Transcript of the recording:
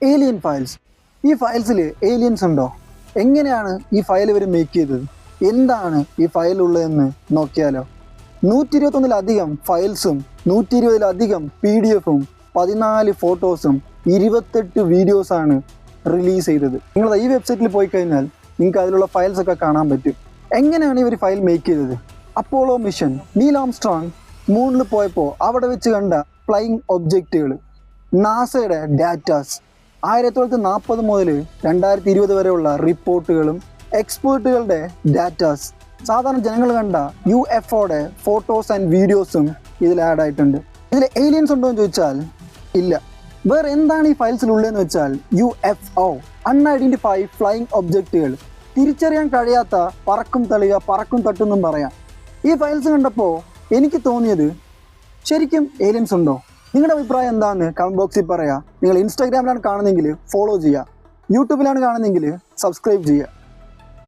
Alien files. ഈ ഫയൽസിൽ aliens ഉണ്ടോ? എങ്ങനെയാണ് ഈ ഫയൽ ഇവർ മേക്ക് ചെയ്തത്? എന്താണ് ഈ ഫയലുള്ളതെന്ന് നോക്കിയാലോ. 121 ഫയൽസും 120 PDF-ഉം 14 ഫോട്ടോസും 28 വീഡിയോസാണ് റിലീസ് ചെയ്തത്. നിങ്ങൾ ഈ വെബ്സൈറ്റിൽ പോയി കഴിഞ്ഞാൽ നിങ്ങൾക്ക് അതിലുള്ള ഫയൽസൊക്കെ കാണാൻ പറ്റും. എങ്ങനെയാണ് ഇവർ ഫയൽ മേക്ക് ചെയ്തത്? അപ്പോളോ മിഷൻ, നീൽ ആംസ്ട്രോങ് മൂണിൽ പോയപ്പോൾ അവിടെ വെച്ച് കണ്ട ഫ്ലൈയിങ് ഒബ്ജക്റ്റുകൾ, നാസയുടെ ഡാറ്റാസ്, 1940 മുതൽ 2020 വരെയുള്ള റിപ്പോർട്ടുകളും എക്സ്പേർട്ടുകളുടെ ഡാറ്റാസ്, സാധാരണ ജനങ്ങൾ കണ്ട UFOയുടെ ഫോട്ടോസ് ആൻഡ് വീഡിയോസും ഇതിൽ ആഡ് ആയിട്ടുണ്ട്. ഇതിൽ ഏലിയൻസ് ഉണ്ടോ എന്ന് ചോദിച്ചാൽ ഇല്ല. വേറെ എന്താണ് ഈ ഫയൽസിലുള്ളതെന്ന് വെച്ചാൽ UFO, അൺഐഡൻറ്റിഫൈഡ് ഫ്ലൈയിങ് ഒബ്ജക്റ്റുകൾ, തിരിച്ചറിയാൻ കഴിയാത്ത പറക്കും തളിക, പറക്കും തട്ടെന്നും പറയാം. ഈ ഫയൽസ് കണ്ടപ്പോൾ എനിക്ക് തോന്നിയത് ശരിക്കും ഏലിയൻസ് ഉണ്ടോ? നിങ്ങളുടെ അഭിപ്രായം എന്താണെന്ന് കമൻറ്റ് ബോക്സിൽ പറയാം. നിങ്ങൾ ഇൻസ്റ്റാഗ്രാമിലാണ് കാണുന്നതെങ്കിൽ ഫോളോ ചെയ്യുക, യൂട്യൂബിലാണ് കാണുന്നതെങ്കിൽ സബ്സ്ക്രൈബ് ചെയ്യുക.